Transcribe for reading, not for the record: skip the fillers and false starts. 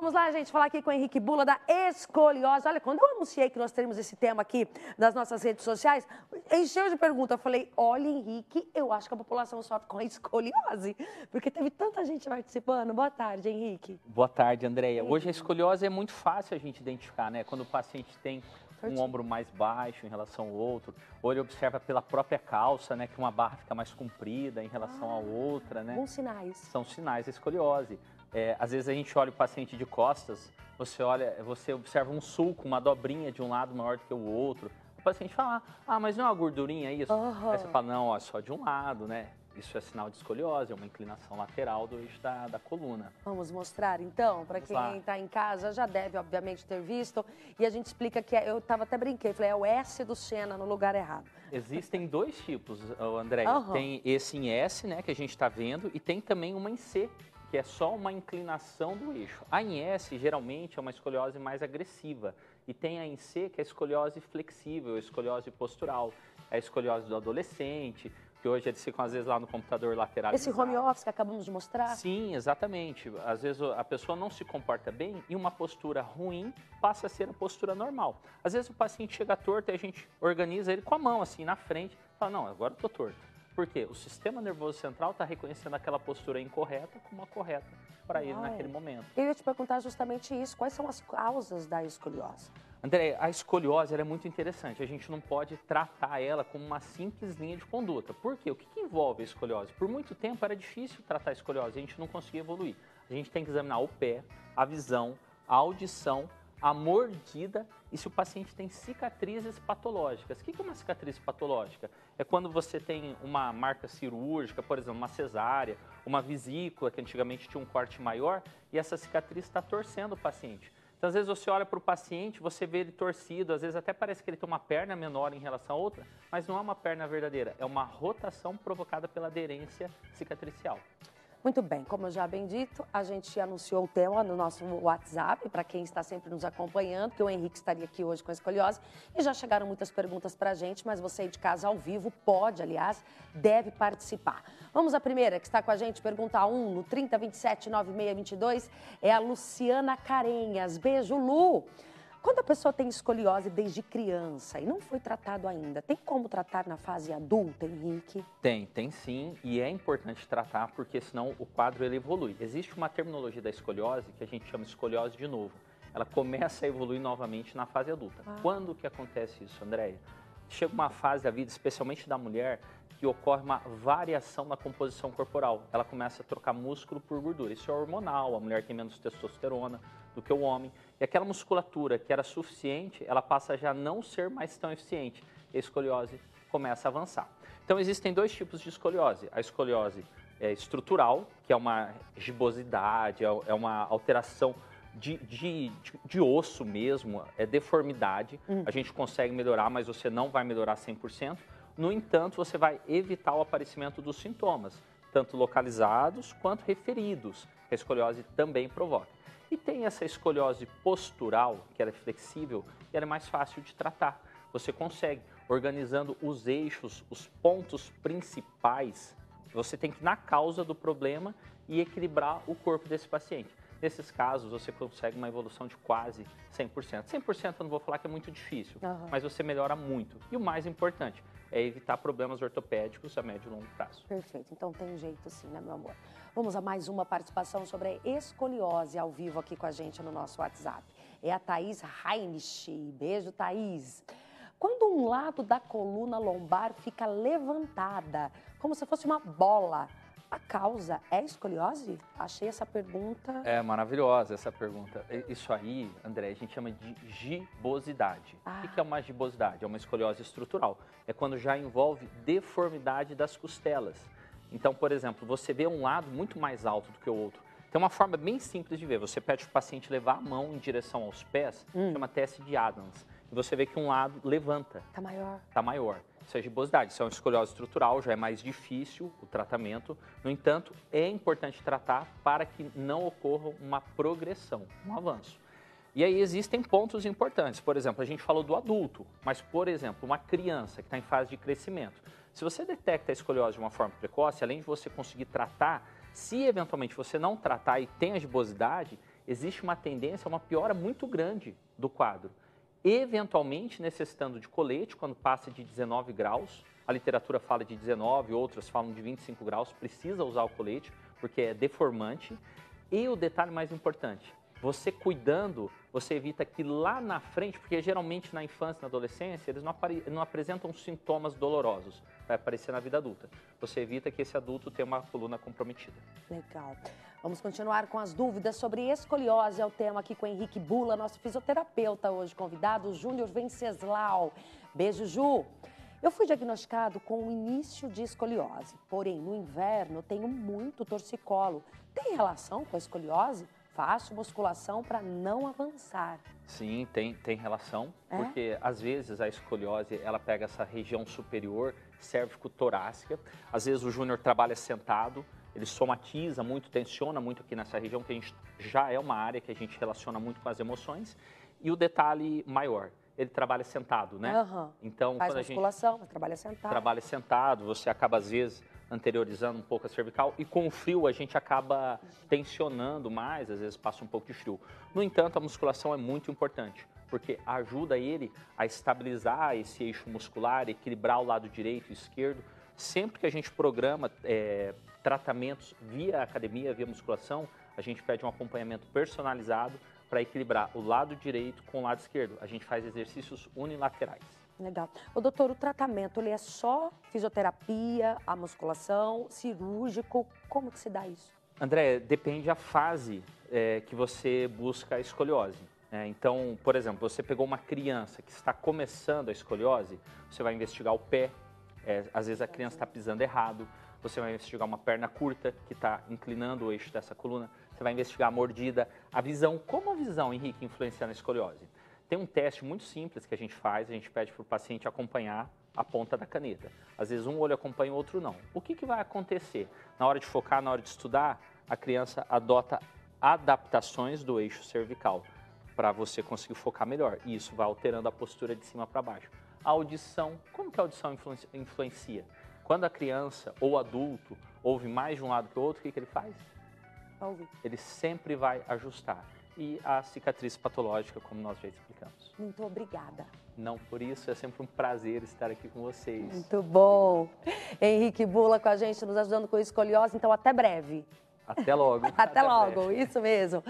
Vamos lá, gente, falar aqui com o Henrique Bula da escoliose. Olha, quando eu anunciei que nós teríamos esse tema aqui nas nossas redes sociais, encheu de pergunta. Eu falei, olha, Henrique, eu acho que a população sofre com a escoliose, porque teve tanta gente participando. Boa tarde, Henrique. Boa tarde, Andréia. Hoje a escoliose é muito fácil a gente identificar, né? Quando o paciente tem um ombro mais baixo em relação ao outro, ou ele observa pela própria calça, né, que uma barra fica mais comprida em relação à outra, né? Bons sinais. São sinais da escoliose. Às vezes a gente olha o paciente de costas, você observa um sulco, uma dobrinha de um lado maior do que o outro. O paciente fala, mas não é uma gordurinha isso? Aí você fala, não, só de um lado, né? Isso é sinal de escoliose, é uma inclinação lateral do eixo da coluna. Vamos mostrar, então, para quem está em casa, já deve, obviamente, ter visto. E a gente explica que eu estava até brinquei, falei, é o S do Senna no lugar errado. Existem dois tipos, André. Tem esse em S, né, que a gente está vendo, e tem também uma em C, que é só uma inclinação do eixo. A em S, geralmente, é uma escoliose mais agressiva. E tem a em C, que é a escoliose flexível, a escoliose postural. É a escoliose do adolescente, que hoje eles ficam, às vezes, lá no computador lateral. Esse home office que acabamos de mostrar? Sim, exatamente. Às vezes a pessoa não se comporta bem e uma postura ruim passa a ser a postura normal. Às vezes o paciente chega torto e a gente organiza ele com a mão, assim, na frente. Fala, não, agora eu tô torto. Por quê? O sistema nervoso central está reconhecendo aquela postura incorreta como a correta para ele naquele momento. Eu ia te perguntar justamente isso. Quais são as causas da escoliose? André, a escoliose ela é muito interessante. A gente não pode tratar ela como uma simples linha de conduta. Por quê? O que envolve a escoliose? Por muito tempo era difícil tratar a escoliose, a gente não conseguia evoluir. A gente tem que examinar o pé, a visão, a audição, a mordida e se o paciente tem cicatrizes patológicas. O que é uma cicatriz patológica? É quando você tem uma marca cirúrgica, por exemplo, uma cesárea, uma vesícula, que antigamente tinha um corte maior, e essa cicatriz está torcendo o paciente. Então, às vezes, você olha para o paciente, você vê ele torcido, às vezes até parece que ele tem uma perna menor em relação a outra, mas não é uma perna verdadeira, é uma rotação provocada pela aderência cicatricial. Muito bem, como eu já bem dito, a gente anunciou o tema no nosso WhatsApp, para quem está sempre nos acompanhando, que o Henrique estaria aqui hoje com a escoliose, e já chegaram muitas perguntas para a gente, mas você aí de casa ao vivo pode, aliás, deve participar. Vamos à primeira, que está com a gente, pergunta 1, no 3027-9622, é a Luciana Carenhas. Beijo, Lu! Quando a pessoa tem escoliose desde criança e não foi tratado ainda, tem como tratar na fase adulta, Henrique? Tem sim, e é importante tratar porque senão o quadro ele evolui. Existe uma terminologia da escoliose que a gente chama de escoliose de novo. Ela começa a evoluir novamente na fase adulta. Quando que acontece isso, Andréia? Chega uma fase da vida, especialmente da mulher, que ocorre uma variação na composição corporal. Ela começa a trocar músculo por gordura. Isso é hormonal, a mulher tem menos testosterona do que o homem. E aquela musculatura que era suficiente, ela passa a já não ser mais tão eficiente. E a escoliose começa a avançar. Então, existem dois tipos de escoliose. A escoliose estrutural, que é uma gibosidade, é uma alteração de osso mesmo, é deformidade. A gente consegue melhorar, mas você não vai melhorar 100%. No entanto, você vai evitar o aparecimento dos sintomas, tanto localizados quanto referidos, que a escoliose também provoca. E tem essa escoliose postural, que ela é flexível e ela é mais fácil de tratar. Você consegue, organizando os eixos, os pontos principais, você tem que ir na causa do problema e equilibrar o corpo desse paciente. Nesses casos, você consegue uma evolução de quase 100%. 100% eu não vou falar que é muito difícil, mas você melhora muito. E o mais importante é evitar problemas ortopédicos a médio e longo prazo. Perfeito, então tem jeito sim, né, meu amor? Vamos a mais uma participação sobre a escoliose ao vivo aqui com a gente no nosso WhatsApp. É a Thaís Heinrich. Beijo, Thaís. Quando um lado da coluna lombar fica levantada, como se fosse uma bola, a causa é escoliose? Achei essa pergunta... É maravilhosa essa pergunta. Isso aí, André, a gente chama de gibosidade. O que é uma gibosidade? É uma escoliose estrutural. É quando já envolve deformidade das costelas. Então, por exemplo, você vê um lado muito mais alto do que o outro. Tem uma forma bem simples de ver. Você pede para o paciente levar a mão em direção aos pés, chama teste de Adams. E você vê que um lado levanta. Tá maior. Tá maior. Isso é gibosidade. Isso é uma escoliose estrutural, já é mais difícil o tratamento. No entanto, é importante tratar para que não ocorra uma progressão, um avanço. E aí existem pontos importantes. Por exemplo, a gente falou do adulto, mas, por exemplo, uma criança que está em fase de crescimento. Se você detecta a escoliose de uma forma precoce, além de você conseguir tratar, se eventualmente você não tratar e tem a gibosidade, existe uma tendência a uma piora muito grande do quadro, eventualmente necessitando de colete quando passa de 19 graus. A literatura fala de 19, outras falam de 25 graus, precisa usar o colete porque é deformante. E o detalhe mais importante, você cuidando, você evita que lá na frente, porque geralmente na infância e na adolescência, eles não apresentam sintomas dolorosos, vai aparecer na vida adulta. Você evita que esse adulto tenha uma coluna comprometida. Legal. Vamos continuar com as dúvidas sobre escoliose, é o tema aqui com o Henrique Bula, nosso fisioterapeuta hoje convidado, o Júnior Venceslau. Beijo, Ju. Eu fui diagnosticado com o início de escoliose, porém no inverno tenho muito torcicolo. Tem relação com a escoliose? Faço musculação para não avançar. Sim, tem relação, porque às vezes a escoliose ela pega essa região superior, cérvico-torácica. Às vezes o Júnior trabalha sentado, ele somatiza muito, tensiona muito aqui nessa região, que a gente já é uma área que a gente relaciona muito com as emoções. E o detalhe maior, ele trabalha sentado, né? Então, faz musculação, mas trabalha sentado. Trabalha sentado, você acaba às vezes anteriorizando um pouco a cervical e com o frio a gente acaba tensionando mais, às vezes passa um pouco de frio. No entanto, a musculação é muito importante, porque ajuda ele a estabilizar esse eixo muscular, equilibrar o lado direito e esquerdo. Sempre que a gente programa tratamentos via academia, via musculação, a gente pede um acompanhamento personalizado para equilibrar o lado direito com o lado esquerdo. A gente faz exercícios unilaterais. Legal. Ô, doutor, o tratamento, ele é só fisioterapia, a musculação, cirúrgico? Como que se dá isso? André, depende da fase que você busca a escoliose. Então, por exemplo, você pegou uma criança que está começando a escoliose, você vai investigar o pé, às vezes a criança está pisando errado, você vai investigar uma perna curta que está inclinando o eixo dessa coluna, você vai investigar a mordida, a visão. Como a visão, Henrique, influencia na escoliose? Tem um teste muito simples que a gente faz, a gente pede para o paciente acompanhar a ponta da caneta. Às vezes um olho acompanha, o outro não. O que vai acontecer? Na hora de focar, na hora de estudar, a criança adota adaptações do eixo cervical para você conseguir focar melhor. E isso vai alterando a postura de cima para baixo. A audição, como que a audição influencia? Quando a criança ou adulto ouve mais de um lado que o outro, o que ele faz? Ele sempre vai ajustar. E a cicatriz patológica, como nós já explicamos. Muito obrigada. Não, por isso é sempre um prazer estar aqui com vocês. Muito bom. Henrique Bula com a gente, nos ajudando com escoliose, então até breve. Até logo. Até logo, breve. Isso mesmo.